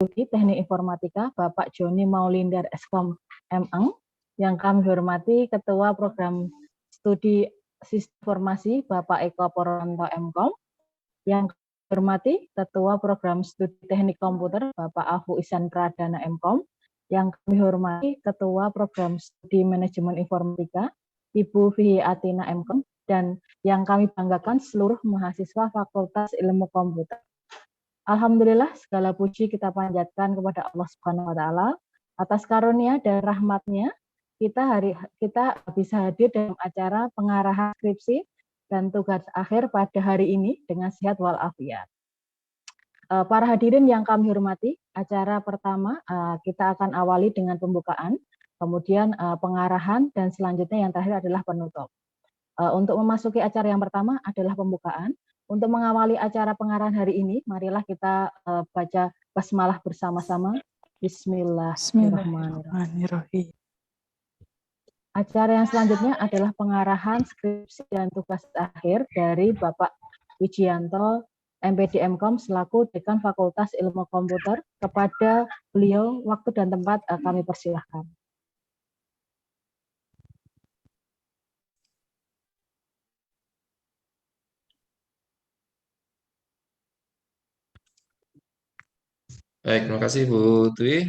Studi Teknik Informatika Bapak Joni Maulindar Eskom MN, yang kami hormati Ketua Program Studi Sistem Informasi Bapak Eko Purwanto MKOM, yang kami hormati Ketua Program Studi Teknik Komputer Bapak Ahu Ihsan Pradana MKOM, yang kami hormati Ketua Program Studi Manajemen Informatika Ibu Fihi Atina MKOM, dan yang kami banggakan seluruh mahasiswa Fakultas Ilmu Komputer. Alhamdulillah, segala puji kita panjatkan kepada Allah Subhanahu wa Ta'ala atas karunia dan rahmatnya kita bisa hadir dalam acara pengarahan skripsi dan tugas akhir pada hari ini dengan sehat walafiat. Para hadirin yang kami hormati, acara pertama kita akan awali dengan pembukaan, kemudian pengarahan, dan selanjutnya yang terakhir adalah penutup. Untuk memasuki acara yang pertama adalah pembukaan. Untuk mengawali acara pengarahan hari ini, marilah kita baca basmalah bersama-sama. Bismillahirrahmanirrahim. Acara yang selanjutnya adalah pengarahan skripsi dan tugas akhir dari Bapak Wijianto, MPD MKOM selaku Dekan Fakultas Ilmu Komputer. Kepada beliau, waktu dan tempat kami persilahkan. Baik, terima kasih Bu Dwi.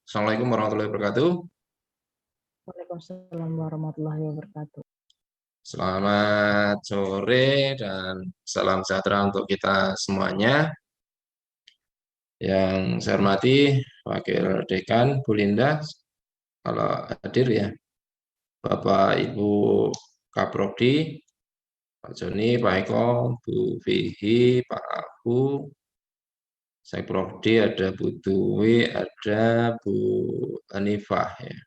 Assalamualaikum warahmatullahi wabarakatuh. Waalaikumsalam warahmatullahi wabarakatuh. Selamat sore dan salam sejahtera untuk kita semuanya. Yang saya hormati Wakil Dekan Bu Linda, kalau hadir ya, Bapak Ibu Kaprodi, Pak Joni, Pak Eko, Bu Fihi, Pak Ahu, saya Prodi, ada Bu Dwi, ada Bu Hanifah ya.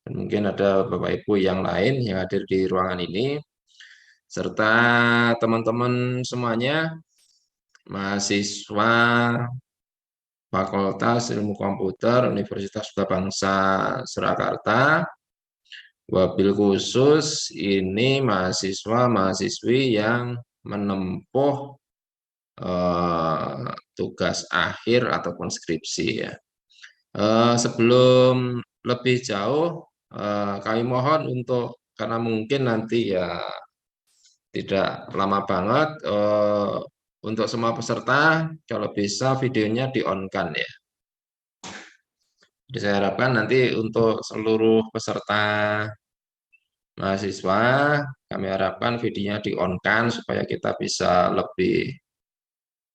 Dan mungkin ada Bapak Ibu yang lain yang hadir di ruangan ini, serta teman-teman semuanya, mahasiswa Fakultas Ilmu Komputer Universitas Bangsa Surakarta. Wabil khusus ini mahasiswa-mahasiswi yang menempuh tugas akhir ataupun skripsi ya. Sebelum lebih jauh, kami mohon untuk, karena mungkin nanti ya tidak lama banget, untuk semua peserta kalau bisa videonya di-on-kan ya. Jadi saya harapkan nanti untuk seluruh peserta mahasiswa, kami harapkan videonya di-on-kan supaya kita bisa lebih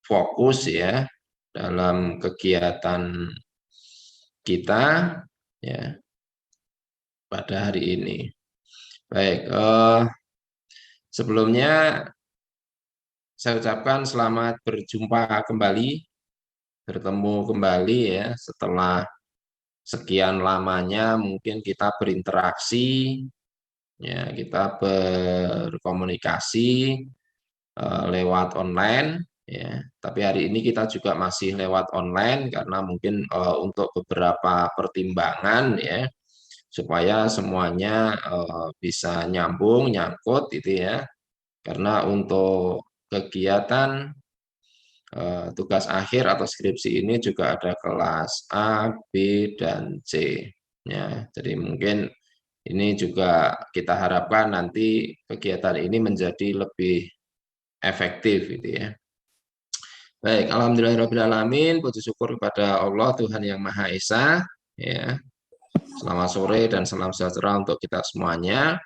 fokus ya dalam kegiatan kita ya pada hari ini. Baik, sebelumnya saya ucapkan selamat berjumpa kembali, bertemu kembali ya setelah sekian lamanya mungkin kita berinteraksi ya, kita berkomunikasi lewat online ya, tapi hari ini kita juga masih lewat online karena mungkin untuk beberapa pertimbangan ya, supaya semuanya bisa nyambung, nyangkut itu ya, karena untuk kegiatan tugas akhir atau skripsi ini juga ada kelas A, B, dan C ya, jadi mungkin ini juga kita harapkan nanti kegiatan ini menjadi lebih efektif gitu ya. Baik, alhamdulillahirrahmanirrahim, puji syukur kepada Allah Tuhan Yang Maha Esa ya. Selamat sore dan salam sejahtera untuk kita semuanya.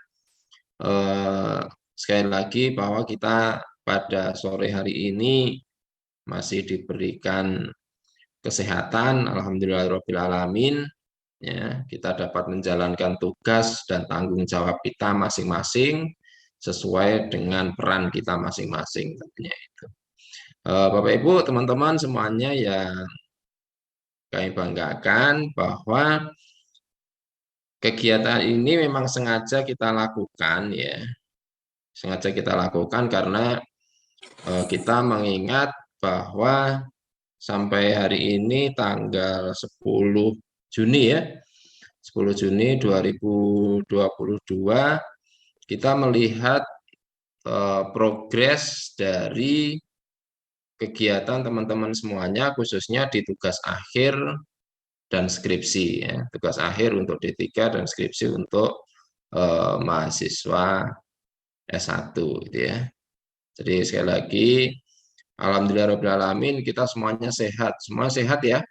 Sekali lagi bahwa kita pada sore hari ini masih diberikan kesehatan, alhamdulillahirrahmanirrahim ya, kita dapat menjalankan tugas dan tanggung jawab kita masing-masing sesuai dengan peran kita masing-masing tentunya itu. Bapak Ibu, teman-teman semuanya yang kami banggakan bahwa kegiatan ini memang sengaja kita lakukan ya. Sengaja kita lakukan karena kita mengingat bahwa sampai hari ini tanggal 10 Juni ya. 10 Juni 2022 kita melihat progres dari kegiatan teman-teman semuanya khususnya di tugas akhir dan skripsi ya. Tugas akhir untuk D3 dan skripsi untuk mahasiswa S1 gitu ya. Jadi sekali lagi alhamdulillahirobbilalamin kita semuanya sehat. Semua sehat ya?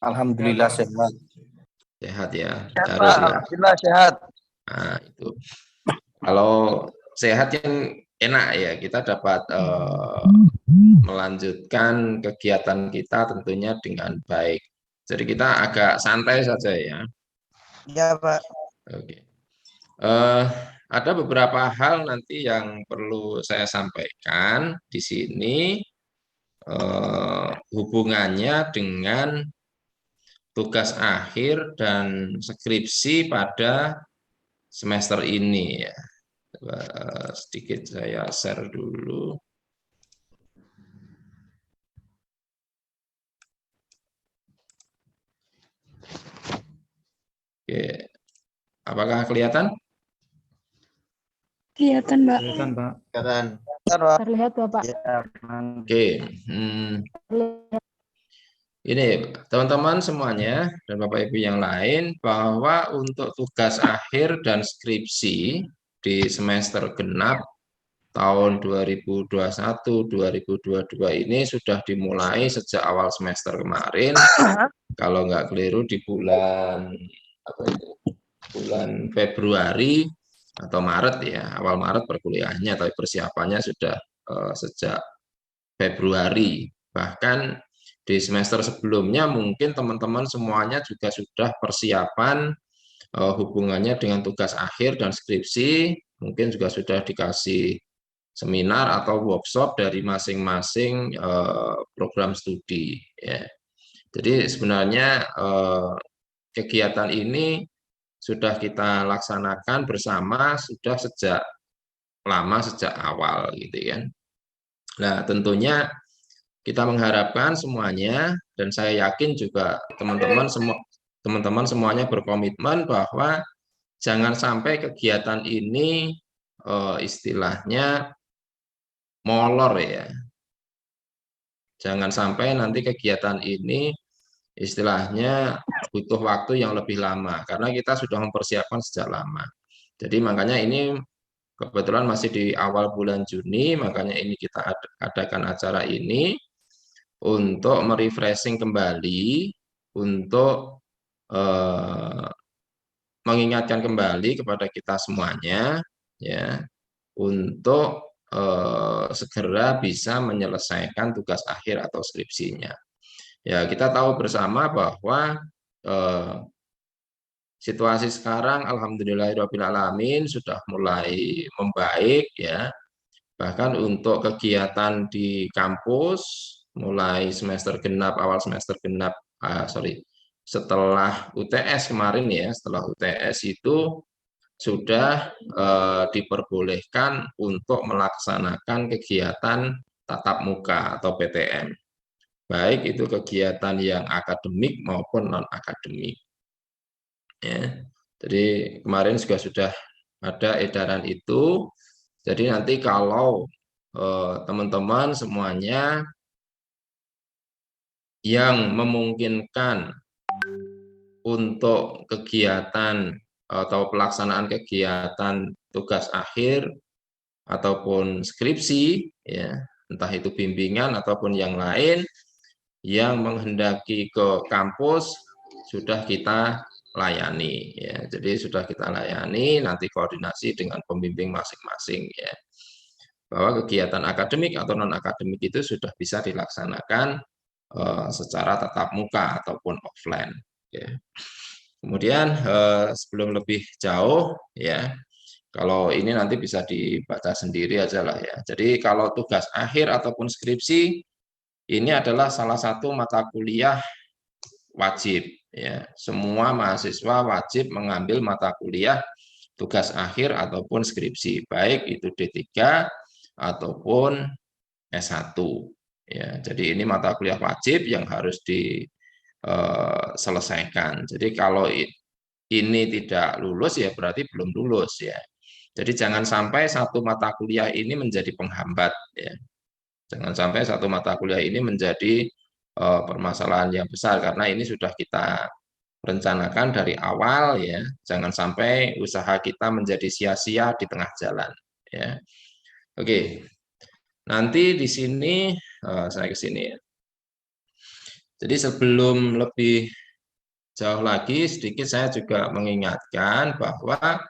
Alhamdulillah sehat. Sehat ya. Sehat, Harus Pak. ya. Alhamdulillah sehat. Nah, itu. Kalau sehat yang enak ya, kita dapat melanjutkan kegiatan kita tentunya dengan baik. Jadi kita agak santai saja ya. Iya, Pak. Oke. Ada beberapa hal nanti yang perlu saya sampaikan di sini hubungannya dengan tugas akhir dan skripsi pada semester ini ya. Sedikit saya share dulu. Oke. Apakah kelihatan? Kelihatan, Mbak. Kelihatan, Pak. Kelihatan. Pak. Terlihat Bapak. Ya, Oke. Terlihat. Ini teman-teman semuanya dan Bapak Ibu yang lain bahwa untuk tugas akhir dan skripsi di semester genap tahun 2021-2022 ini sudah dimulai sejak awal semester kemarin. Kalau nggak keliru di bulan bulan Februari atau Maret ya, awal Maret perkuliahannya, tapi persiapannya sudah sejak Februari. Bahkan di semester sebelumnya mungkin teman-teman semuanya juga sudah persiapan hubungannya dengan tugas akhir dan skripsi, mungkin juga sudah dikasih seminar atau workshop dari masing-masing program studi. Ya. Jadi sebenarnya kegiatan ini sudah kita laksanakan bersama sudah sejak lama, sejak awal gitu kan. Nah tentunya kita mengharapkan semuanya dan saya yakin juga teman-teman semuanya berkomitmen bahwa jangan sampai kegiatan ini istilahnya molor ya. Jangan sampai nanti kegiatan ini istilahnya butuh waktu yang lebih lama karena kita sudah mempersiapkan sejak lama. Jadi makanya ini kebetulan masih di awal bulan Juni, makanya ini kita adakan acara ini untuk merefreshing kembali, untuk mengingatkan kembali kepada kita semuanya, ya, untuk segera bisa menyelesaikan tugas akhir atau skripsinya. Ya, kita tahu bersama bahwa situasi sekarang alhamdulillahirobbilalamin sudah mulai membaik ya. Bahkan untuk kegiatan di kampus mulai semester genap, awal semester genap, setelah UTS kemarin ya, setelah UTS itu sudah diperbolehkan untuk melaksanakan kegiatan tatap muka atau PTM. Baik itu kegiatan yang akademik maupun non-akademik. Ya. Jadi kemarin juga sudah ada edaran itu. Jadi nanti kalau teman-teman semuanya yang memungkinkan untuk kegiatan atau pelaksanaan kegiatan tugas akhir ataupun skripsi, ya, entah itu bimbingan ataupun yang lain, yang menghendaki ke kampus sudah kita layani ya. Jadi sudah kita layani, nanti koordinasi dengan pembimbing masing-masing ya. Bahwa kegiatan akademik atau non akademik itu sudah bisa dilaksanakan secara tatap muka ataupun offline ya. Kemudian sebelum lebih jauh ya, kalau ini nanti bisa dibaca sendiri aja lah ya. Jadi kalau tugas akhir ataupun skripsi ini adalah salah satu mata kuliah wajib ya. Semua mahasiswa wajib mengambil mata kuliah tugas akhir ataupun skripsi, baik itu D3 ataupun S1 ya. Jadi ini mata kuliah wajib yang harus diselesaikan. Jadi kalau ini tidak lulus ya berarti belum lulus ya. Jadi jangan sampai satu mata kuliah ini menjadi penghambat ya. Jangan sampai satu mata kuliah ini menjadi permasalahan yang besar, karena ini sudah kita rencanakan dari awal ya. Jangan sampai usaha kita menjadi sia-sia di tengah jalan ya. Oke. Nanti di sini saya ke sini ya. Jadi sebelum lebih jauh lagi, sedikit saya juga mengingatkan bahwa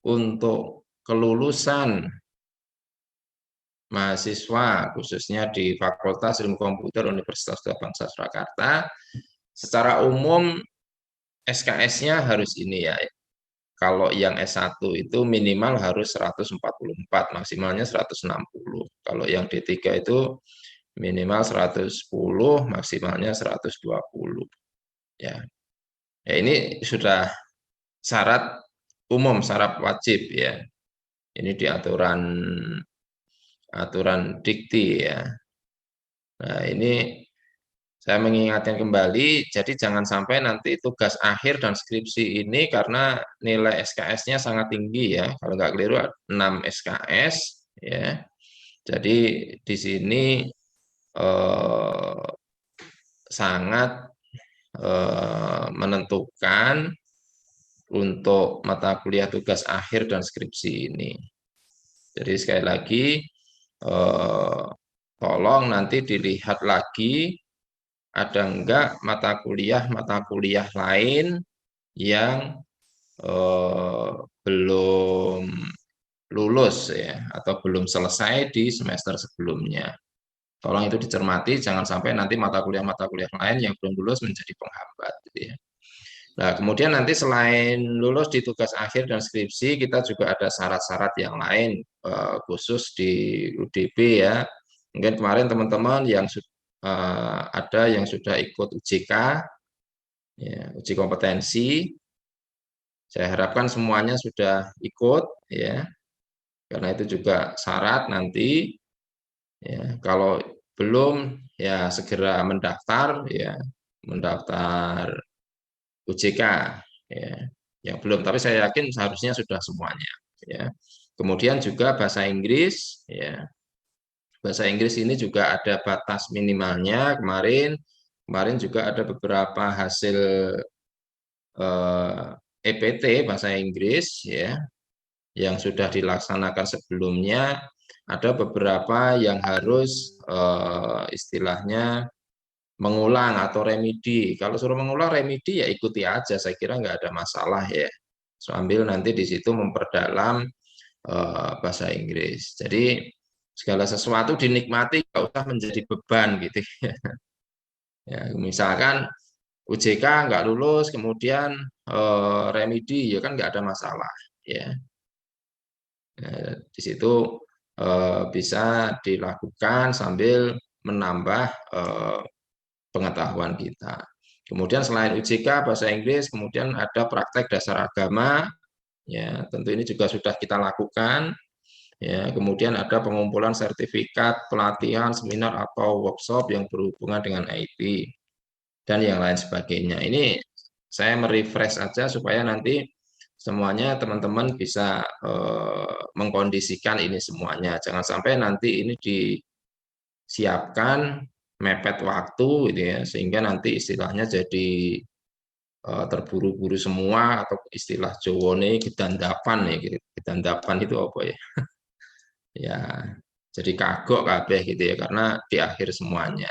untuk kelulusan mahasiswa, khususnya di Fakultas Ilmu Komputer Universitas Bangsa Surakarta, secara umum SKS-nya harus ini ya. Kalau yang S1 itu minimal harus 144, maksimalnya 160. Kalau yang D3 itu minimal 110, maksimalnya 120. Ya. Ya, ini sudah syarat umum, syarat wajib ya. Ini di aturan dikti ya. Nah, ini saya mengingatkan kembali, jadi jangan sampai nanti tugas akhir dan skripsi ini karena nilai SKS-nya sangat tinggi ya. Kalau nggak keliru 6 SKS ya. Jadi di sini sangat menentukan untuk mata kuliah tugas akhir dan skripsi ini. Jadi sekali lagi tolong nanti dilihat lagi ada enggak mata kuliah lain yang belum lulus ya atau belum selesai di semester sebelumnya. Tolong itu dicermati, jangan sampai nanti mata kuliah lain yang belum lulus menjadi penghambat gitu ya. Nah, kemudian nanti selain lulus di tugas akhir dan skripsi, kita juga ada syarat-syarat yang lain khusus di UDB ya. Mungkin kemarin teman-teman yang ada yang sudah ikut UJK, ya, uji kompetensi. Saya harapkan semuanya sudah ikut ya, karena itu juga syarat nanti. Ya, kalau belum ya segera mendaftar ya, mendaftar UJK ya. Yang belum, tapi saya yakin seharusnya sudah semuanya ya. Kemudian juga bahasa Inggris ya. Bahasa Inggris ini juga ada batas minimalnya. Kemarin juga ada beberapa hasil EPT bahasa Inggris ya yang sudah dilaksanakan sebelumnya. Ada beberapa yang harus istilahnya mengulang atau remedi. Kalau suruh mengulang remedi ya ikuti aja, saya kira nggak ada masalah ya. Sambil nanti di situ memperdalam bahasa Inggris. Jadi segala sesuatu dinikmati, nggak usah menjadi beban gitu. Ya, misalkan UJK nggak lulus, kemudian remedi, ya kan nggak ada masalah. Ya, di situ bisa dilakukan sambil menambah pengetahuan kita. Kemudian selain UJK bahasa Inggris, kemudian ada praktek dasar agama, ya tentu ini juga sudah kita lakukan. Ya, kemudian ada pengumpulan sertifikat, pelatihan, seminar atau workshop yang berhubungan dengan IT dan yang lain sebagainya. Ini saya merefresh aja supaya nanti semuanya teman-teman bisa mengkondisikan ini semuanya. Jangan sampai nanti ini disiapkan mepet waktu gitu ya, sehingga nanti istilahnya jadi terburu-buru semua, atau istilah Jawane gedandapan ya gitu. Gedandapan itu apa ya? Ya, jadi kagok kabeh gitu ya, karena di akhir semuanya.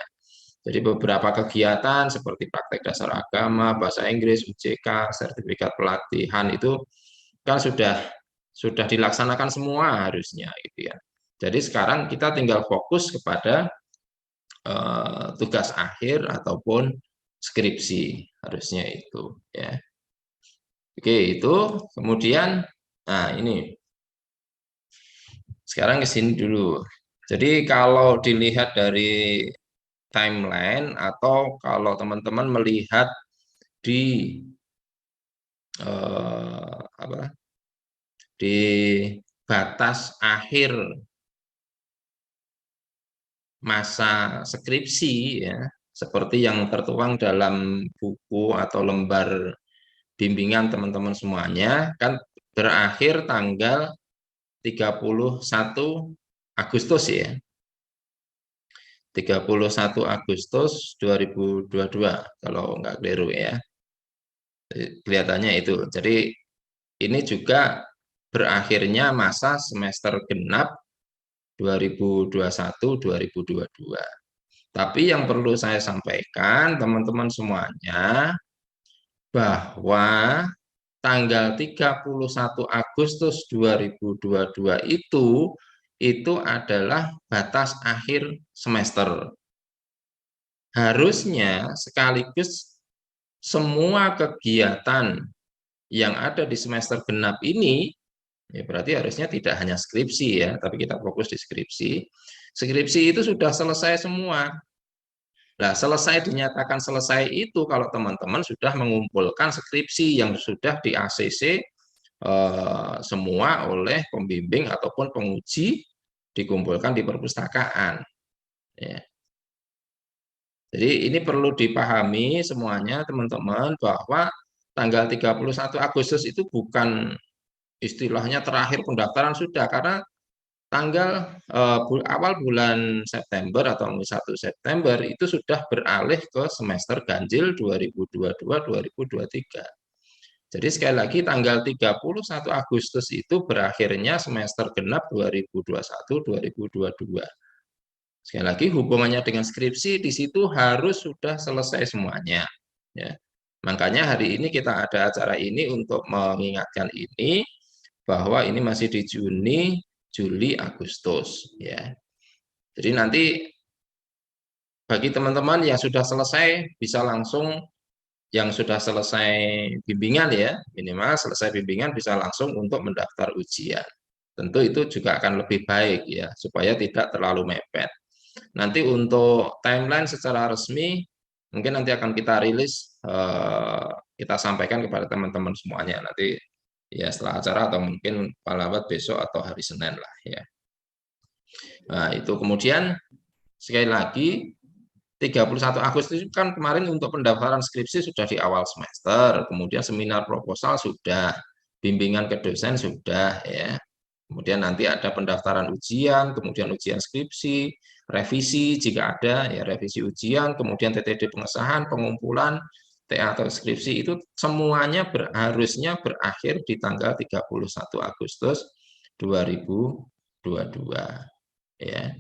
Jadi beberapa kegiatan seperti praktek dasar agama, bahasa Inggris, UJK, sertifikat pelatihan itu kan sudah dilaksanakan semua harusnya gitu ya. Jadi sekarang kita tinggal fokus kepada tugas akhir ataupun skripsi, harusnya itu ya. Oke, itu kemudian nah ini sekarang ke sini dulu. Jadi kalau dilihat dari timeline atau kalau teman-teman melihat di apa, di batas akhir masa skripsi ya, seperti yang tertuang dalam buku atau lembar bimbingan teman-teman semuanya, kan berakhir tanggal 31 Agustus ya. 31 Agustus 2022 kalau nggak keliru ya. Kelihatannya itu. Jadi ini juga berakhirnya masa semester genap 2021-2022. Tapi yang perlu saya sampaikan teman-teman semuanya bahwa tanggal 31 Agustus 2022 itu adalah batas akhir semester. Harusnya sekaligus semua kegiatan yang ada di semester genap ini, ya berarti harusnya tidak hanya skripsi ya, tapi kita fokus di skripsi. Skripsi itu sudah selesai semua. Nah, selesai dinyatakan selesai itu kalau teman-teman sudah mengumpulkan skripsi yang sudah di ACC semua oleh pembimbing ataupun penguji, dikumpulkan di perpustakaan. Ya. Jadi ini perlu dipahami semuanya teman-teman bahwa tanggal 31 Agustus itu bukan istilahnya terakhir pendaftaran sudah, karena tanggal awal bulan September atau 1 September itu sudah beralih ke semester ganjil 2022-2023. Jadi sekali lagi tanggal 31 Agustus itu berakhirnya semester genap 2021-2022. Sekali lagi hubungannya dengan skripsi di situ harus sudah selesai semuanya. Ya. Makanya hari ini kita ada acara ini untuk mengingatkan ini bahwa ini masih di Juni, Juli, Agustus. Ya. Jadi nanti bagi teman-teman yang sudah selesai bisa langsung, yang sudah selesai bimbingan ya, minimal selesai bimbingan bisa langsung untuk mendaftar ujian. Tentu itu juga akan lebih baik ya, supaya tidak terlalu mepet. Nanti untuk timeline secara resmi mungkin nanti akan kita rilis, kita sampaikan kepada teman-teman semuanya nanti ya setelah acara atau mungkin paling besok atau hari Senin lah ya. Nah, itu kemudian sekali lagi 31 Agustus itu kan kemarin untuk pendaftaran skripsi sudah di awal semester, kemudian seminar proposal sudah, bimbingan ke dosen sudah ya. Kemudian nanti ada pendaftaran ujian, kemudian ujian skripsi, revisi jika ada, ya revisi ujian, kemudian TTD pengesahan, pengumpulan, TA atau skripsi itu semuanya harusnya berakhir di tanggal 31 Agustus 2022. Ya.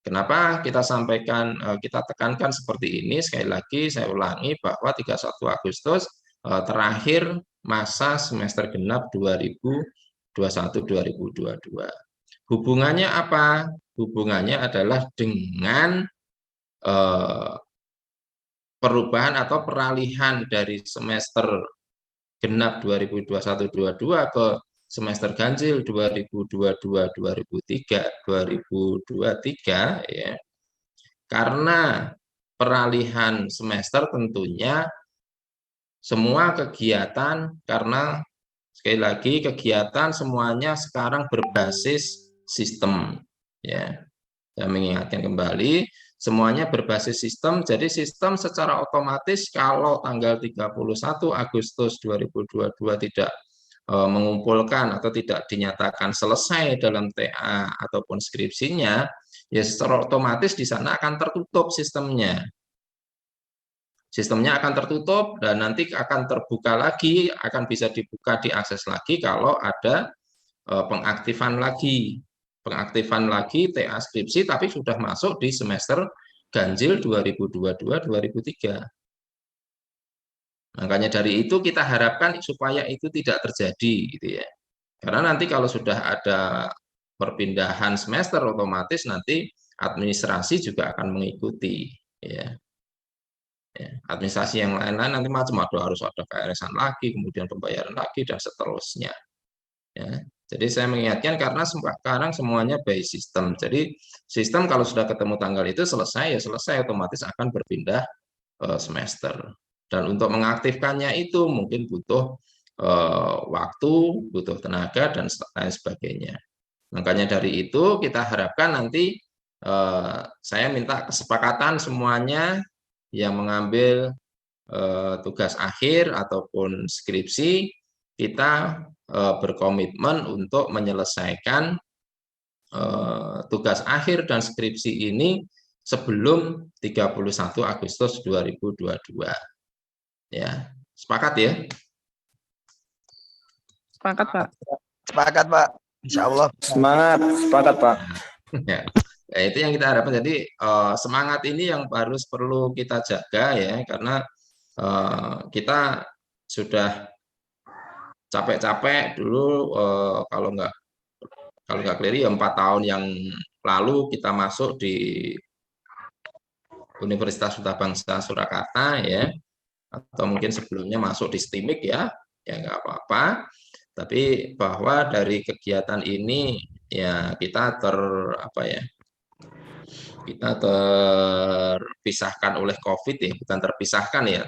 Kenapa kita sampaikan, kita tekankan seperti ini, sekali lagi saya ulangi bahwa 31 Agustus terakhir masa semester genap 2021-2022. Hubungannya apa? Hubungannya adalah dengan perubahan atau peralihan dari semester genap 2021-2022 ke semester ganjil 2022-2023 ya. Karena peralihan semester tentunya semua kegiatan, karena sekali lagi kegiatan semuanya sekarang berbasis sistem ya. Saya mengingatkan kembali semuanya berbasis sistem. Jadi sistem secara otomatis kalau tanggal 31 Agustus 2022 tidak mengumpulkan atau tidak dinyatakan selesai dalam TA ataupun skripsinya, ya secara otomatis di sana akan tertutup sistemnya. Sistemnya akan tertutup dan nanti akan terbuka lagi, akan bisa dibuka, diakses lagi kalau ada pengaktifan lagi TA skripsi tapi sudah masuk di semester ganjil 2022-2023. Makanya dari itu kita harapkan supaya itu tidak terjadi gitu ya. Karena nanti kalau sudah ada perpindahan semester otomatis nanti administrasi juga akan mengikuti ya. Administrasi yang lain-lain nanti macam-macam, harus ada KRS-an lagi, kemudian pembayaran lagi dan seterusnya. Ya. Jadi saya mengingatkan karena sekarang semuanya by system. Jadi sistem kalau sudah ketemu tanggal itu selesai ya selesai, otomatis akan berpindah semester. Dan untuk mengaktifkannya itu mungkin butuh waktu, butuh tenaga dan lain sebagainya. Makanya dari itu kita harapkan nanti saya minta kesepakatan semuanya yang mengambil tugas akhir ataupun skripsi, kita berkomitmen untuk menyelesaikan tugas akhir dan skripsi ini sebelum 31 Agustus 2022. Ya, sepakat ya? Sepakat, Pak. Sepakat, Pak. Insya Allah. Semangat, sepakat Pak. Ya. Ya, itu yang kita harapkan. Jadi semangat ini yang harus perlu kita jaga ya, karena kita sudah capek-capek dulu kalau nggak keliru ya 4 tahun yang lalu kita masuk di Universitas Duta Bangsa Surakarta ya, atau mungkin sebelumnya masuk di STIMIK ya nggak apa-apa. Tapi bahwa dari kegiatan ini ya kita terpisahkan oleh COVID ya, bukan terpisahkan ya,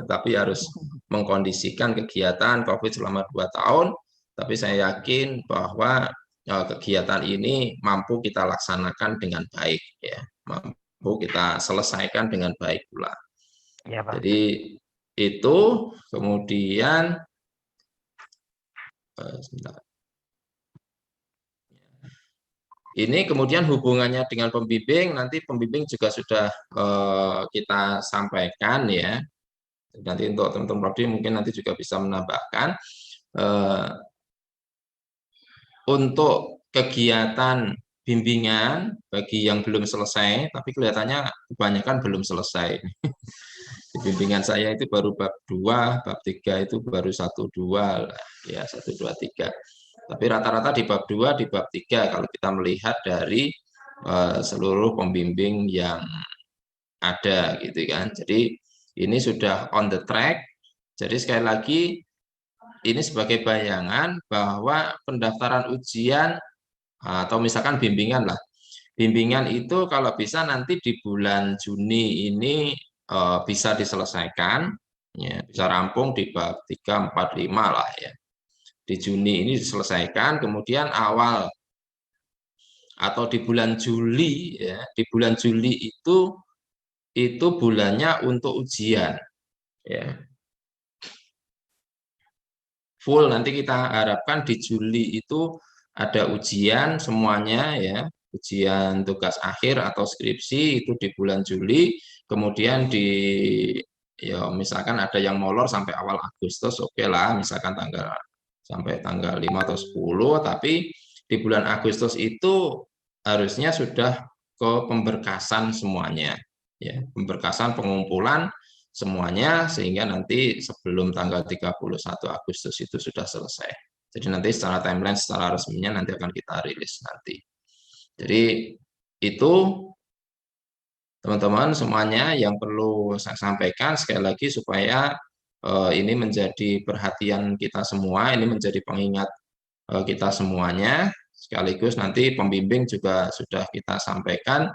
tapi harus mengkondisikan kegiatan COVID selama 2 tahun. Tapi saya yakin bahwa kegiatan ini mampu kita laksanakan dengan baik ya, mampu kita selesaikan dengan baik pula. Ya, Pak. Jadi itu kemudian sebentar. Ini kemudian hubungannya dengan pembimbing, nanti pembimbing juga sudah kita sampaikan ya. Nanti untuk teman-teman prodi mungkin nanti juga bisa menambahkan untuk kegiatan bimbingan bagi yang belum selesai, tapi kelihatannya kebanyakan belum selesai. Di bimbingan saya itu baru bab 2, bab 3 itu baru 1, 2 ya, 1, 2, 3. Tapi rata-rata di bab 2, di bab 3 kalau kita melihat dari seluruh pembimbing yang ada gitu kan. Jadi ini sudah on the track. Jadi sekali lagi ini sebagai bayangan bahwa pendaftaran ujian atau misalkan bimbingan lah. Bimbingan itu kalau bisa nanti di bulan Juni ini bisa diselesaikan, ya, bisa rampung di bab 3, 4, 5 lah ya. Di Juni ini diselesaikan, kemudian awal atau di bulan Juli ya, di bulan Juli itu bulannya untuk ujian ya. Full nanti kita harapkan di Juli itu ada ujian semuanya ya, ujian tugas akhir atau skripsi itu di bulan Juli, kemudian ya misalkan ada yang molor sampai awal Agustus, oke lah, misalkan sampai tanggal 5 atau 10, tapi di bulan Agustus itu harusnya sudah ke pemberkasan semuanya ya, pemberkasan pengumpulan semuanya sehingga nanti sebelum tanggal 31 Agustus itu sudah selesai. Jadi nanti secara timeline, secara resminya nanti akan kita rilis nanti. Jadi itu teman-teman semuanya yang perlu saya sampaikan sekali lagi supaya ini menjadi perhatian kita semua, ini menjadi pengingat kita semuanya. Sekaligus nanti pembimbing juga sudah kita sampaikan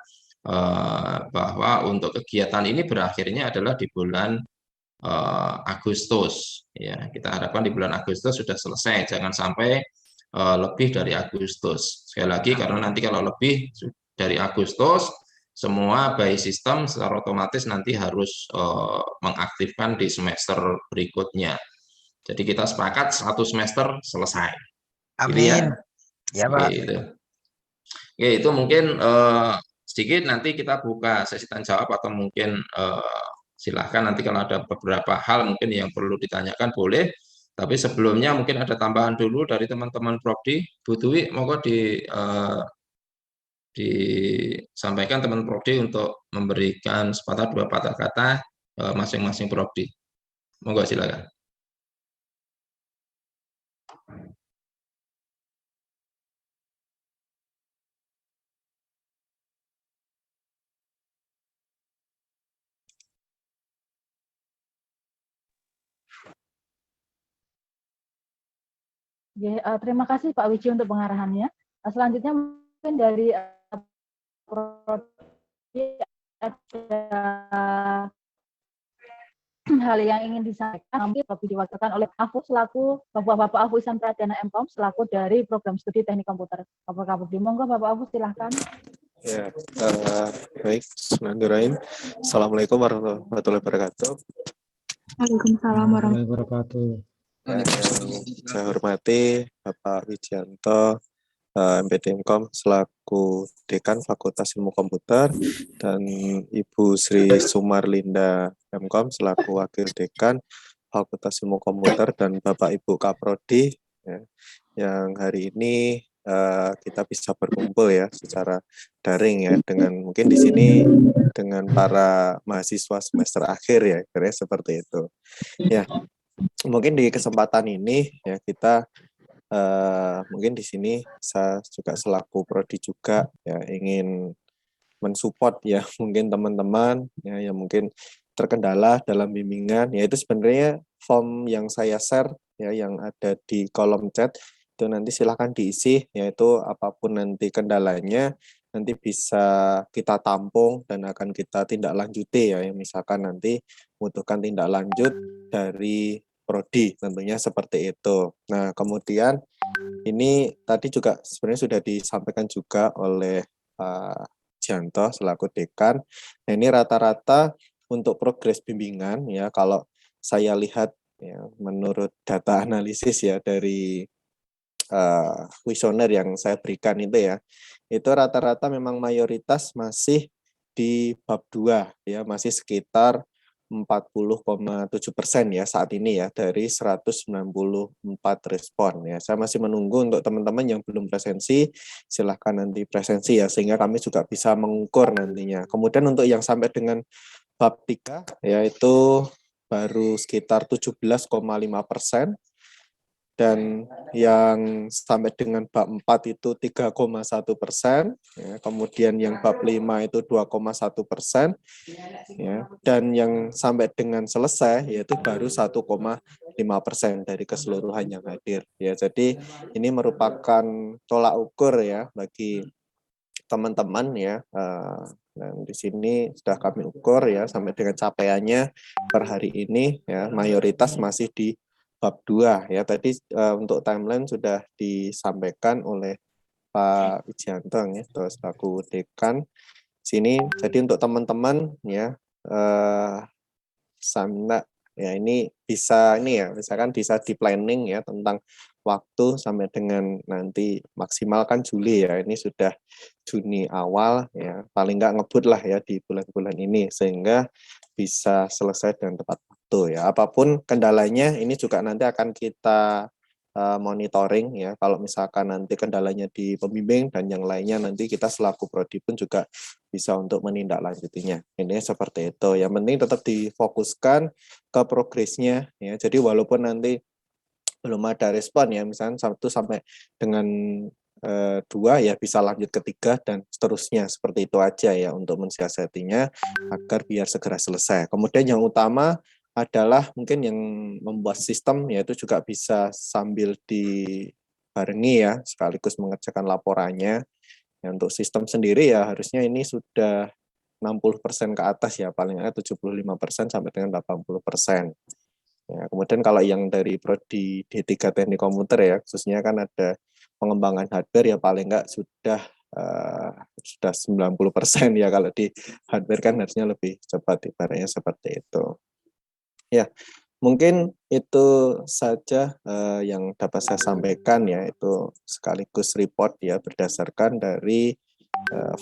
bahwa untuk kegiatan ini berakhirnya adalah di bulan Agustus. Ya, kita harapkan di bulan Agustus sudah selesai, jangan sampai lebih dari Agustus. Sekali lagi karena nanti kalau lebih dari Agustus, semua by system secara otomatis nanti harus mengaktifkan di semester berikutnya. Jadi kita sepakat 1 semester selesai. Amin. Ya, Pak. Gitu. Oke, itu mungkin sedikit nanti kita buka sesi tanya jawab atau mungkin silahkan nanti kalau ada beberapa hal mungkin yang perlu ditanyakan boleh. Tapi sebelumnya mungkin ada tambahan dulu dari teman-teman Prodi. Bu Dwi, monggo disampaikan teman Prodi untuk memberikan sepatah 2 patah kata masing-masing Prodi. Monggo silakan. Terima kasih Pak Wiji untuk pengarahannya. Selanjutnya mungkin dari ada hal yang ingin disampaikan, mungkin diwakilkan oleh Afu selaku Bapak Afu Ihsan Pradana MKOM selaku dari program studi teknik komputer. Monggo Bapak Afu silahkan. Ya, baik. Bismillahirrahmanirrahim. Assalamualaikum warahmatullahi wabarakatuh. Waalaikumsalam warahmatullahi wabarakatuh. Saya hormati Bapak Wijianto, MPD-Mkom selaku Dekan Fakultas Ilmu Komputer, dan Ibu Sri Sumarlinda Mkom selaku Wakil Dekan Fakultas Ilmu Komputer, dan Bapak Ibu Kaprodi ya, yang hari ini kita bisa berkumpul ya secara daring ya, dengan mungkin di sini dengan para mahasiswa semester akhir ya, kira seperti itu. Ya, mungkin di kesempatan ini ya kita mungkin di sini saya juga selaku prodi juga ya ingin mensupport ya mungkin teman-teman ya yang mungkin terkendala dalam bimbingan, yaitu sebenarnya form yang saya share ya yang ada di kolom chat itu nanti silahkan diisi, yaitu apapun nanti kendalanya nanti bisa kita tampung dan akan kita tindak lanjuti ya, misalkan nanti membutuhkan tindak lanjut dari prodi tentunya seperti itu. Nah, kemudian ini tadi juga sebenarnya sudah disampaikan juga oleh Pak Janto selaku dekan. Nah, ini rata-rata untuk progres bimbingan ya, kalau saya lihat ya, menurut data analisis ya dari kuesioner yang saya berikan itu rata-rata memang mayoritas masih di bab 2 ya, masih sekitar 40,7% ya saat ini ya dari 194 respon ya. Saya masih menunggu untuk teman-teman yang belum presensi, silahkan nanti presensi ya, sehingga kami juga bisa mengukur nantinya. Kemudian untuk yang sampai dengan bab 3 yaitu baru sekitar 17,5%, dan yang sampai dengan bab 4 itu 3,1%, ya. Kemudian yang bab 5 itu 2,1%, ya. Dan yang sampai dengan selesai yaitu baru 1,5% dari keseluruhan yang hadir. Ya, jadi ini merupakan tolak ukur ya bagi teman-teman ya. Dan di sini sudah kami ukur ya sampai dengan capaiannya per hari ini ya, mayoritas masih di bab 2 ya. Tadi untuk timeline sudah disampaikan oleh Pak Wijanto ya, selaku dekan sini. Jadi untuk teman-teman ya sama ya, ini bisa ini ya, misalkan bisa di planning ya tentang waktu sampai dengan nanti maksimal kan Juli ya, ini sudah Juni awal ya, paling nggak ngebut lah ya di bulan-bulan ini sehingga bisa selesai dengan tepat waktu ya. Apapun kendalanya ini juga nanti akan kita monitoring ya. Kalau misalkan nanti kendalanya di pembimbing dan yang lainnya, nanti kita selaku prodi pun juga bisa untuk menindaklanjutinya. Ini seperti itu. Yang penting tetap difokuskan ke progresnya ya. Jadi walaupun nanti belum ada respon ya, misalnya 1 sampai dengan 2 ya bisa lanjut ke 3 dan seterusnya, seperti itu aja ya untuk mensiasatinya agar biar segera selesai. Kemudian yang utama adalah mungkin yang membuat sistem yaitu juga bisa sambil dibarengi ya, sekaligus mengerjakan laporannya. Ya, untuk sistem sendiri ya harusnya ini sudah 60% ke atas ya, paling nggak 75% sampai dengan 80%. Ya, kemudian kalau yang dari prodi D3 Teknik Komputer ya, khususnya kan ada pengembangan hardware ya paling nggak sudah 90% ya, kalau di hardware kan harusnya lebih cepat ibaratnya seperti itu. Ya, mungkin itu saja yang dapat saya sampaikan ya, itu sekaligus report ya berdasarkan dari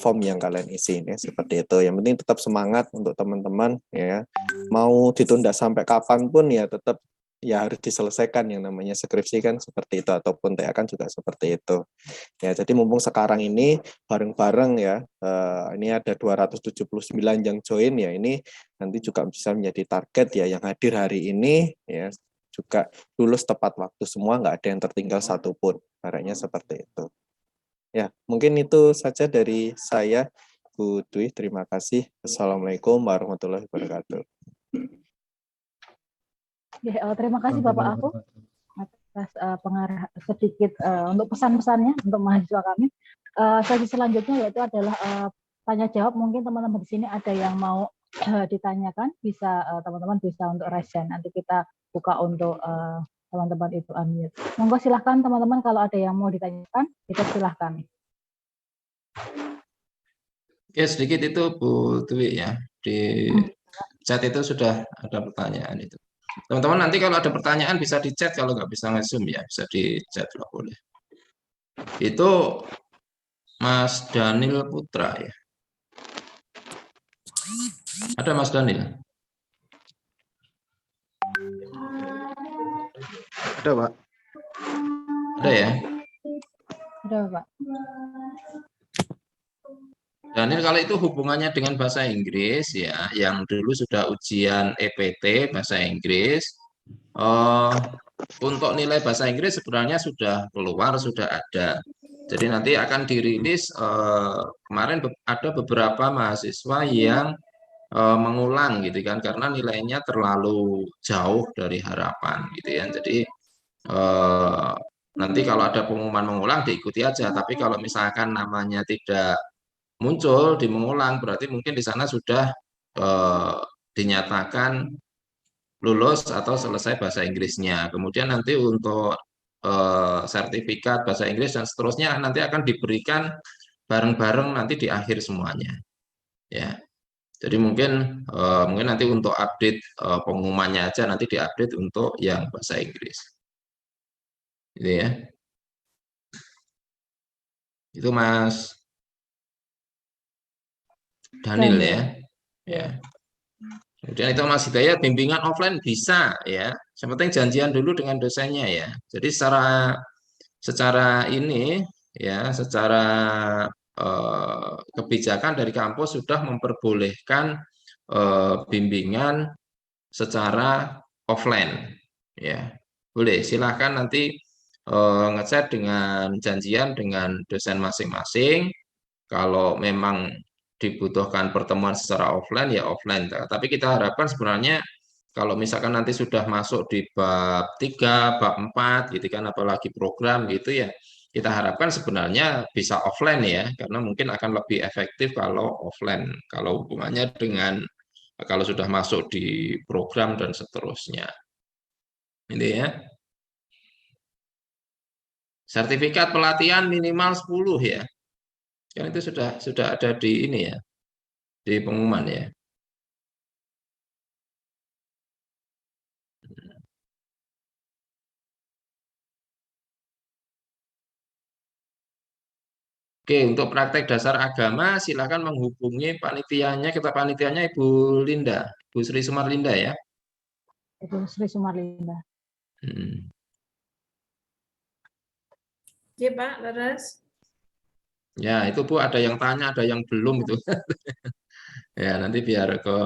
form yang kalian isi ini seperti itu. Yang penting tetap semangat untuk teman-teman ya. Mau ditunda sampai kapanpun ya tetap ya harus diselesaikan, yang namanya skripsi kan seperti itu, ataupun TA kan juga seperti itu. Ya, jadi mumpung sekarang ini bareng-bareng ya, ini ada 279 yang join ya, ini nanti juga bisa menjadi target ya, yang hadir hari ini ya juga lulus tepat waktu semua, nggak ada yang tertinggal satupun, caranya seperti itu. Ya, mungkin itu saja dari saya, Bu Dwi. Terima kasih. Assalamualaikum warahmatullahi wabarakatuh. Ya, terima kasih Bapak Aku atas pengarah sedikit untuk pesan-pesannya untuk mahasiswa kami. Sesi selanjutnya yaitu adalah tanya jawab. Mungkin teman-teman di sini ada yang mau ditanyakan, bisa teman-teman bisa untuk raise hand. Nanti kita buka untuk teman-teman itu unmute. Monggo silahkan teman-teman, kalau ada yang mau ditanyakan, kita silahkan. Oke, sedikit itu Bu Dwi ya, di chat itu sudah ada pertanyaan itu. Teman-teman nanti kalau ada pertanyaan bisa di chat, kalau nggak bisa nge-zoom ya bisa di chat lah boleh. Itu Mas Daniel Putra ya. Ada Mas Daniel? Ada, Pak. Ada ya? Ada, Pak. Daniel, kalau itu hubungannya dengan bahasa Inggris ya, yang dulu sudah ujian EPT bahasa Inggris, untuk nilai bahasa Inggris sebenarnya sudah keluar, sudah ada. Jadi nanti akan dirilis, kemarin ada beberapa mahasiswa yang mengulang gitu kan, karena nilainya terlalu jauh dari harapan gitu ya. Jadi nanti kalau ada pengumuman mengulang diikuti aja, tapi kalau misalkan namanya tidak muncul di mengulang, berarti mungkin di sana sudah dinyatakan lulus atau selesai bahasa Inggrisnya. Kemudian nanti untuk sertifikat bahasa Inggris dan seterusnya nanti akan diberikan bareng-bareng nanti di akhir semuanya. Ya, jadi mungkin nanti untuk update pengumumannya aja nanti diupdate untuk yang bahasa Inggris. Gitu ya. Itu Mas Daniel ya. Ya. Kemudian itu Mas Hidayat, bimbingan offline bisa ya. Yang penting janjian dulu dengan dosennya ya. Jadi secara ini ya, secara kebijakan dari kampus sudah memperbolehkan bimbingan secara offline ya. Boleh, silahkan nanti ngechat dengan janjian dengan dosen masing-masing. Kalau memang dibutuhkan pertemuan secara offline ya offline. Tapi kita harapkan sebenarnya kalau misalkan nanti sudah masuk di bab 3, bab 4 gitu kan, apalagi program gitu ya, kita harapkan sebenarnya bisa offline ya, karena mungkin akan lebih efektif kalau offline, kalau hubungannya dengan kalau sudah masuk di program dan seterusnya. Ini ya. Sertifikat pelatihan minimal 10 ya. Kan itu sudah ada di ini ya, di pengumuman ya. Oke, untuk praktek dasar agama silakan menghubungi panitianya, ketua panitianya Ibu Linda, Bu Sri Sumarlinda ya. Ibu Sri Sumarlinda. Iya Pak, leres. Ya, itu Bu ada yang tanya, ada yang belum itu. Ya, nanti biar ke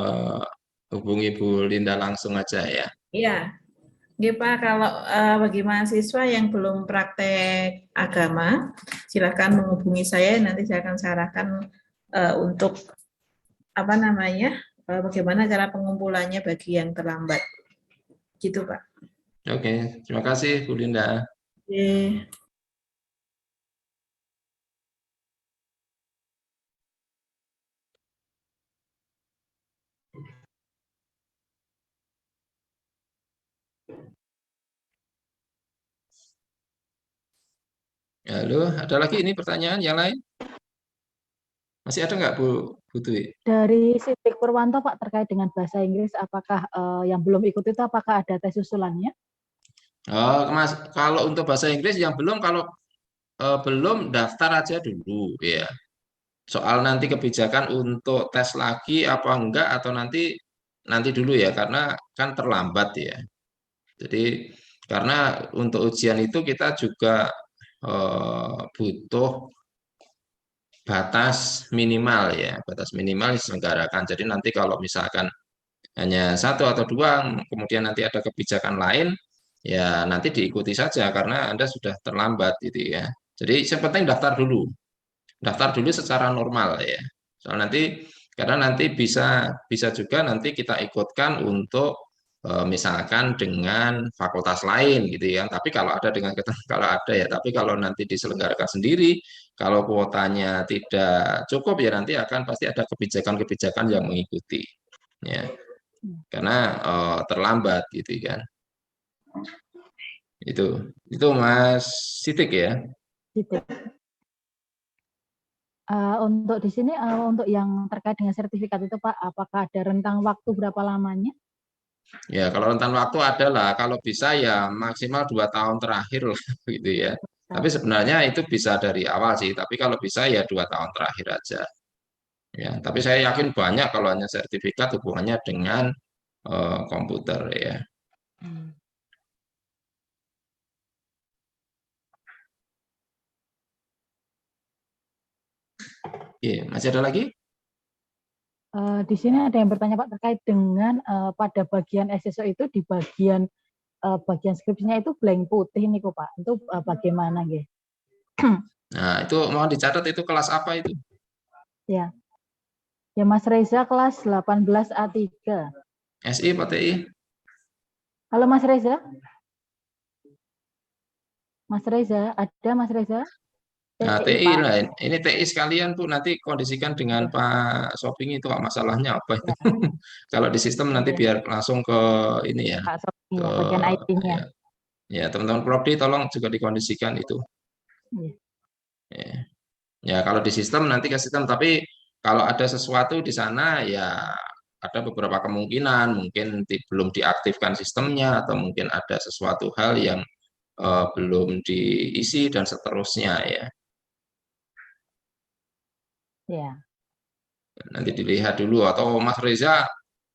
hubungi Bu Linda langsung aja ya. Iya. Iya Pak, kalau bagi mahasiswa yang belum praktek agama, silakan menghubungi saya, nanti saya akan sarankan untuk apa namanya, bagaimana cara pengumpulannya bagi yang terlambat. Gitu Pak. Oke, terima kasih Bu Linda. Oke. Halo, ada lagi ini pertanyaan yang lain? Masih ada nggak Bu Dwi? Dari Sidik Purwanto Pak, terkait dengan bahasa Inggris, apakah yang belum ikut itu apakah ada tes susulannya? Mas, kalau untuk bahasa Inggris yang belum, kalau belum daftar aja dulu ya. Soal nanti kebijakan untuk tes lagi apa enggak atau nanti dulu ya, karena kan terlambat ya. Jadi karena untuk ujian itu kita juga butuh batas minimal ya, batas minimal diselenggarakan. Jadi nanti kalau misalkan hanya satu atau dua, kemudian nanti ada kebijakan lain, ya nanti diikuti saja karena Anda sudah terlambat gitu ya. Jadi yang penting daftar dulu secara normal ya. Soal nanti karena nanti bisa juga nanti kita ikutkan untuk misalkan dengan fakultas lain gitu ya. Tapi kalau ada dengan kalau ada ya, tapi kalau nanti diselenggarakan sendiri, kalau kuotanya tidak cukup ya nanti akan pasti ada kebijakan-kebijakan yang mengikuti ya. Karena terlambat gitu kan. Itu Mas Sitik ya. Sidik. Untuk di sini untuk yang terkait dengan sertifikat itu Pak, apakah ada rentang waktu berapa lamanya? Ya kalau rentang waktu adalah kalau bisa ya maksimal 2 tahun terakhir lah gitu ya. Tapi sebenarnya itu bisa dari awal sih, tapi kalau bisa ya 2 tahun terakhir aja. Ya, tapi saya yakin banyak kalau hanya sertifikat hubungannya dengan komputer ya. Oke, masih ada lagi? Di sini ada yang bertanya Pak terkait dengan pada bagian SSO itu di bagian skripsinya itu blank putih nih kok Pak. Itu bagaimana ya? Nah, itu mau dicatat itu kelas apa itu? Ya. Ya Mas Reza kelas 18 A3. SI atau TI? Halo Mas Reza. Mas Reza, ada Mas Reza? Nah, TI, TI Pak. lah. Ini TI sekalian tuh nanti kondisikan dengan Pak Shopping itu masalahnya apa itu. Ya. Kalau di sistem nanti Oke. biar langsung ke ini ya. Pak Shopping Ke ya, bagian IT-nya. ya teman-teman Prodi tolong juga dikondisikan itu. Ya. Ya, kalau di sistem nanti ke sistem, tapi kalau ada sesuatu di sana ya ada beberapa kemungkinan mungkin belum diaktifkan sistemnya atau mungkin ada sesuatu hal yang belum diisi dan seterusnya ya. Ya. Nanti dilihat dulu atau Mas Reza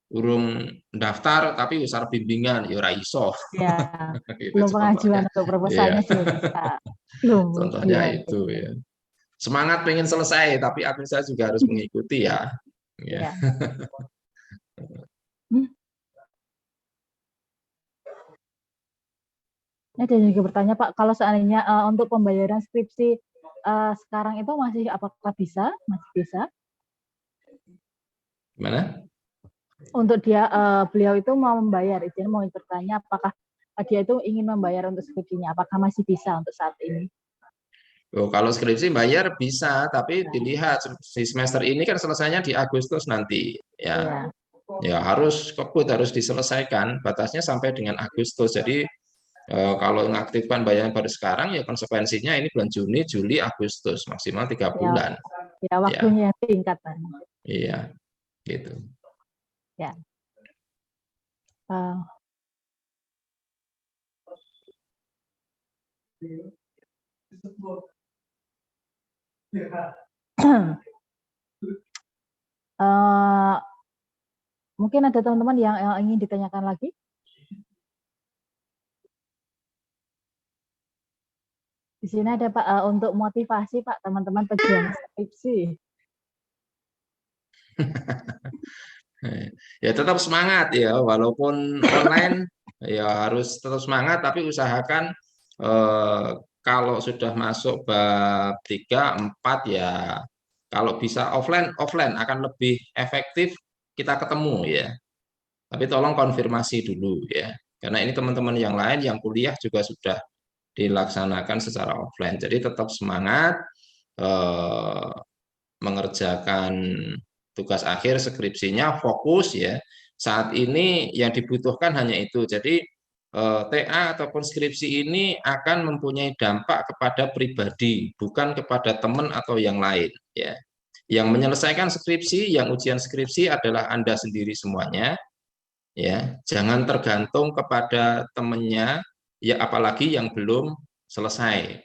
urung daftar tapi usah bimbingan ya ora iso. Ya. Gitu, Belum pengajuan contohnya. untuk proposalnya Iya. sih bisa. Belum. Contohnya Ya. itu ya. Semangat pengen selesai tapi administrasi juga harus mengikuti ya. Ya. Ini ada juga bertanya Pak, kalau seandainya untuk pembayaran skripsi sekarang itu masih apakah bisa? Masih bisa? Gimana? Untuk beliau itu mau membayar, izin mau bertanya apakah dia itu ingin membayar untuk skripsinya, apakah masih bisa untuk saat ini? Oh, kalau skripsi bayar bisa, tapi dilihat di semester ini kan selesainya di Agustus nanti, ya. Ya harus kebut harus diselesaikan, batasnya sampai dengan Agustus. Jadi kalau mengaktifkan bayaran baru sekarang ya konsekuensinya ini bulan Juni, Juli, Agustus maksimal 3 bulan. Ya waktunya singkat. Iya, gitu. Ya. Mungkin ada teman-teman yang ingin ditanyakan lagi? Di sini ada Pak untuk motivasi Pak teman-teman pejuang skripsi. Ya tetap semangat ya, walaupun online ya harus tetap semangat, tapi usahakan kalau sudah masuk bab 3, 4 ya kalau bisa offline akan lebih efektif kita ketemu ya. Tapi tolong konfirmasi dulu ya, karena ini teman-teman yang lain yang kuliah juga sudah dilaksanakan secara offline. Jadi tetap semangat mengerjakan tugas akhir skripsinya, fokus ya. Saat ini yang dibutuhkan hanya itu. Jadi TA ataupun skripsi ini akan mempunyai dampak kepada pribadi, bukan kepada teman atau yang lain ya. Yang menyelesaikan skripsi, yang ujian skripsi adalah Anda sendiri semuanya ya. Jangan tergantung kepada temannya ya, apalagi yang belum selesai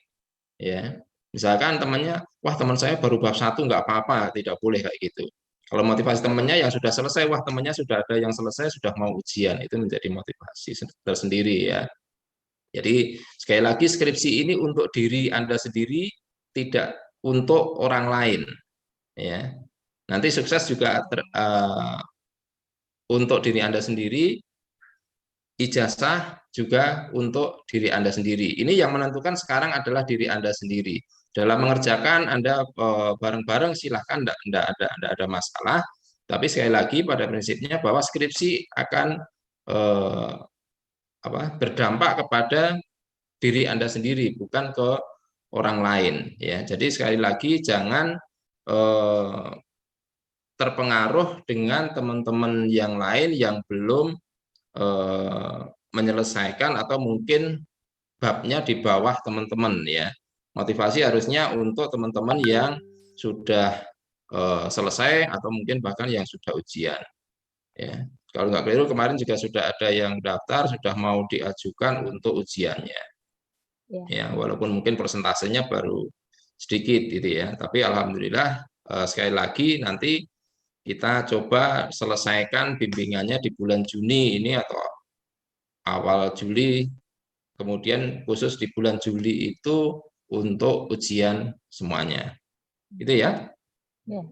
ya. Misalkan temannya, wah teman saya baru bab 1 nggak apa-apa, tidak boleh kayak gitu. Kalau motivasi temannya yang sudah selesai, wah temannya sudah ada yang selesai, sudah mau ujian, itu menjadi motivasi tersendiri ya. Jadi sekali lagi skripsi ini untuk diri Anda sendiri, tidak untuk orang lain ya. Nanti sukses juga untuk diri Anda sendiri, ijazah juga untuk diri Anda sendiri. Ini yang menentukan sekarang adalah diri Anda sendiri. Dalam mengerjakan Anda bareng-bareng silahkan, tidak ada masalah. Tapi sekali lagi pada prinsipnya bahwa skripsi akan berdampak kepada diri Anda sendiri, bukan ke orang lain. Ya, jadi sekali lagi jangan terpengaruh dengan teman-teman yang lain yang belum menyelesaikan atau mungkin babnya di bawah teman-teman ya. Motivasi harusnya untuk teman-teman yang sudah selesai atau mungkin bahkan yang sudah ujian ya. Kalau nggak keliru kemarin juga sudah ada yang daftar sudah mau diajukan untuk ujiannya Ya, walaupun mungkin persentasenya baru sedikit gitu ya, tapi alhamdulillah sekali lagi nanti kita coba selesaikan bimbingannya di bulan Juni ini atau awal Juli, kemudian khusus di bulan Juli itu untuk ujian semuanya. Gitu ya. Ya.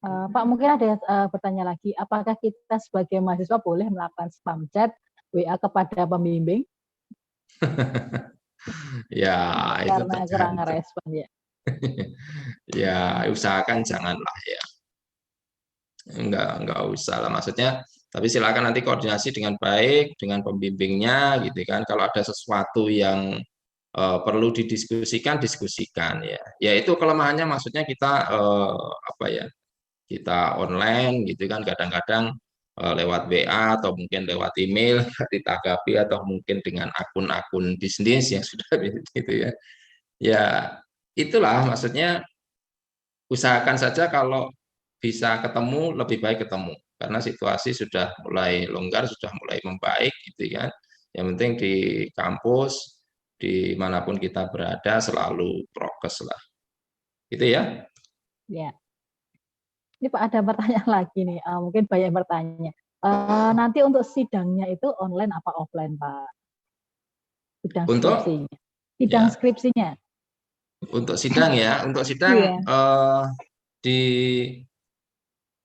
Pak, mungkin ada bertanya lagi, apakah kita sebagai mahasiswa boleh melakukan spam chat WA kepada pembimbing? Ya, itu Karena kurang respon ya. Ya, usahakan janganlah ya. Enggak usah lah, maksudnya, tapi silakan nanti koordinasi dengan baik dengan pembimbingnya gitu kan. Kalau ada sesuatu yang perlu didiskusikan, diskusikan ya. Ya itu kelemahannya, maksudnya kita apa ya? Kita online gitu kan, kadang-kadang lewat WA atau mungkin lewat email ditanggapi, atau mungkin dengan akun-akun bisnis yang sudah gitu ya. Ya itulah maksudnya, usahakan saja kalau bisa ketemu, lebih baik ketemu karena situasi sudah mulai longgar, sudah mulai membaik gitu kan. Yang penting di kampus dimanapun kita berada selalu prokes lah, gitu ya. Ya. Ini Pak ada pertanyaan lagi nih, mungkin banyak bertanya. Nanti untuk sidangnya itu online apa offline Pak? Sidang skripsinya. Sidang skripsinya. Untuk sidang ya, untuk sidang di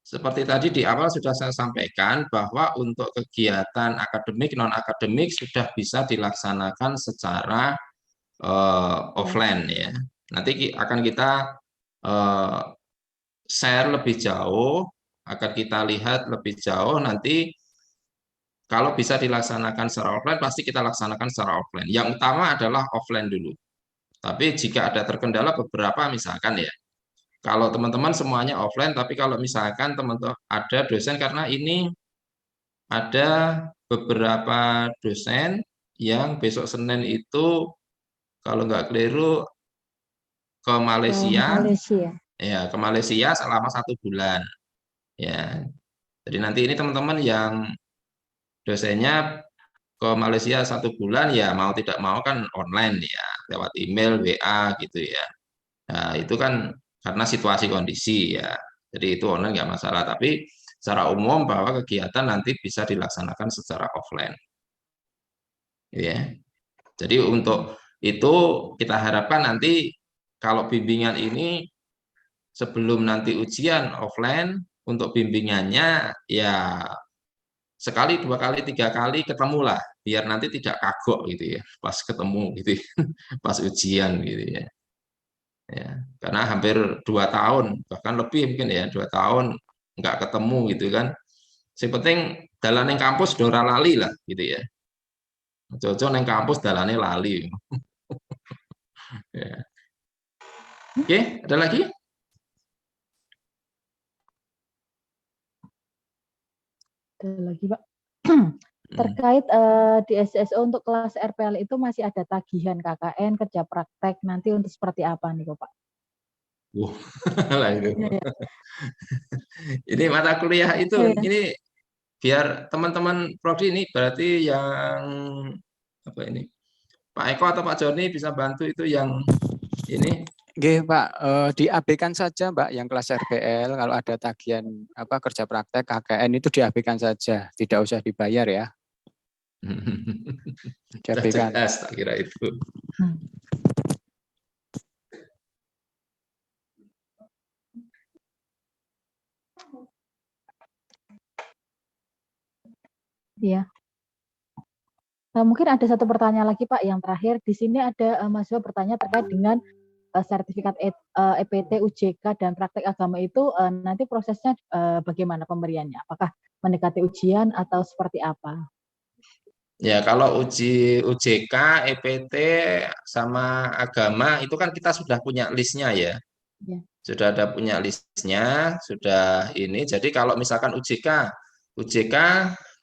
seperti tadi di awal sudah saya sampaikan bahwa untuk kegiatan akademik, non-akademik sudah bisa dilaksanakan secara offline ya. Nanti akan kita share lebih jauh, akan kita lihat lebih jauh nanti. Kalau bisa dilaksanakan secara offline, pasti kita laksanakan secara offline. Yang utama adalah offline dulu. Tapi jika ada terkendala beberapa, misalkan ya, kalau teman-teman semuanya offline, tapi kalau misalkan teman-teman ada dosen, karena ini ada beberapa dosen yang besok Senin itu kalau nggak keliru ke Malaysia, ya ke Malaysia selama 1 bulan, ya. Jadi nanti ini teman-teman yang dosennya ke Malaysia 1 bulan, ya mau tidak mau kan online ya, lewat email, WA gitu ya. Nah itu kan karena situasi kondisi ya, jadi itu online nggak masalah, tapi secara umum bahwa kegiatan nanti bisa dilaksanakan secara offline ya. Jadi untuk itu kita harapkan nanti kalau bimbingan ini sebelum nanti ujian offline, untuk bimbingannya ya sekali, 2 kali, 3 kali ketemulah, biar nanti tidak kagok gitu ya pas ketemu gitu ya, pas ujian gitu ya. Ya, karena hampir 2 tahun bahkan lebih mungkin ya, 2 tahun nggak ketemu gitu kan. Yang penting dalan ning kampus dora lali lah gitu ya. Ojo-ojo ning kampus dalane lali. Ya. Oke, ada lagi? Ada lagi Pak. Terkait di SSO untuk kelas RPL itu masih ada tagihan KKN, kerja praktek, nanti untuk seperti apa nih Pak? Lah itu. Ini mata kuliah itu, ini biar teman-teman prodi ini berarti yang apa ini, Pak Eko atau Pak Joni bisa bantu itu yang ini. Oke Pak, diabaikan saja Mbak yang kelas RPL, kalau ada tagihan apa kerja praktek KKN itu diabaikan saja, tidak usah dibayar ya. Diabaikan. Jelas, tak kira itu. Iya. Mungkin ada satu pertanyaan lagi Pak, yang terakhir di sini ada mahasiswa bertanya terkait dengan sertifikat EPT, UJK dan praktek agama itu nanti prosesnya bagaimana pemberiannya? Apakah mendekati ujian atau seperti apa? Ya kalau UJK, EPT sama agama itu kan kita sudah punya listnya ya. Sudah ada punya listnya, sudah ini. Jadi kalau misalkan UJK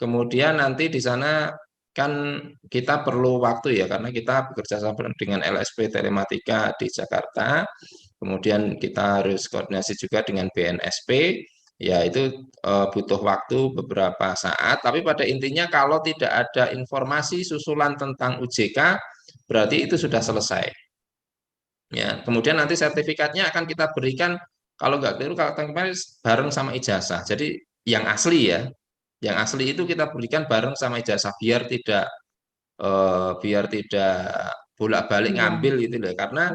kemudian nanti di sana kan kita perlu waktu ya, karena kita bekerja sama dengan LSP Telematika di Jakarta, kemudian kita harus koordinasi juga dengan BNSP, ya itu butuh waktu beberapa saat, tapi pada intinya kalau tidak ada informasi susulan tentang UJK, berarti itu sudah selesai. Ya, kemudian nanti sertifikatnya akan kita berikan kalau nggak keliru kalau kemarin bareng sama ijazah. Jadi yang asli ya, yang asli itu kita berikan bareng sama ijazah biar tidak bolak-balik Iya. ngambil gitu loh. Karena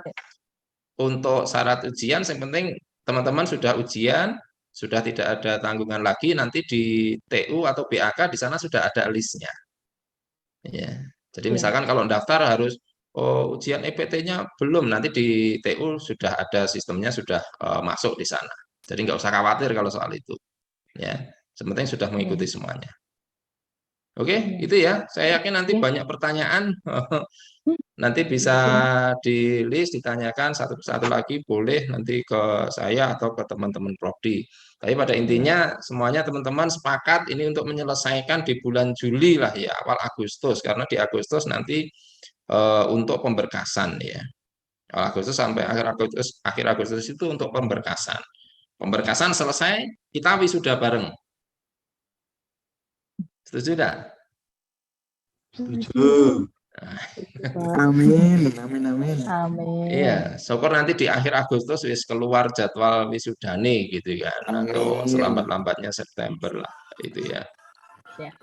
untuk syarat ujian yang penting teman-teman sudah ujian, sudah tidak ada tanggungan lagi, nanti di TU atau BAK di sana sudah ada listnya. Ya. Jadi Iya. misalkan kalau daftar harus ujian EPT-nya belum, nanti di TU sudah ada sistemnya, sudah masuk di sana. Jadi nggak usah khawatir kalau soal itu. Ya, sepenting sudah mengikuti semuanya. Oke, itu ya. Saya yakin nanti banyak pertanyaan. Nanti bisa di list ditanyakan satu persatu lagi, boleh nanti ke saya atau ke teman-teman Prodi. Tapi pada intinya semuanya teman-teman sepakat ini untuk menyelesaikan di bulan Juli lah ya, awal Agustus, karena di Agustus nanti untuk pemberkasan ya. Awal Agustus sampai akhir Agustus itu untuk pemberkasan. Pemberkasan selesai, kita wisuda bareng. Setuju tidak? Setuju. Amin, amin, amin. Amin. Iya, syukur nanti di akhir Agustus wis keluar jadwal wisudane gitu kan, atau selambat-lambatnya September lah itu ya. Ya.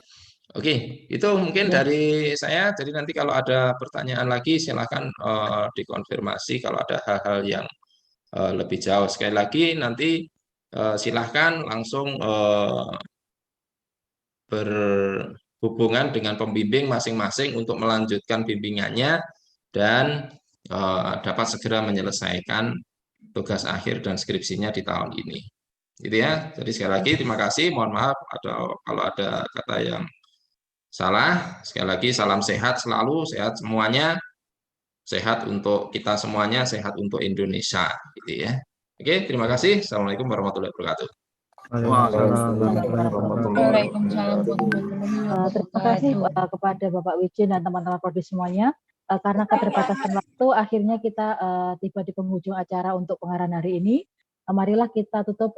Oke, itu mungkin dari saya. Jadi nanti kalau ada pertanyaan lagi silahkan dikonfirmasi kalau ada hal-hal yang lebih jauh. Sekali lagi nanti silahkan langsung berhubungan dengan pembimbing masing-masing untuk melanjutkan bimbingannya dan dapat segera menyelesaikan tugas akhir dan skripsinya di tahun ini. Gitu ya. Jadi sekali lagi terima kasih, mohon maaf kalau ada kata yang salah. Sekali lagi salam sehat selalu, sehat semuanya, sehat untuk kita semuanya, sehat untuk Indonesia, gitu ya. Oke, terima kasih. Assalamualaikum warahmatullahi wabarakatuh. Waalaikumsalam. Terima kasih kepada Bapak Wijin dan teman-teman Prodi semuanya. Karena keterbatasan waktu, akhirnya kita tiba di penghujung acara untuk pengarahan hari ini. Marilah kita tutup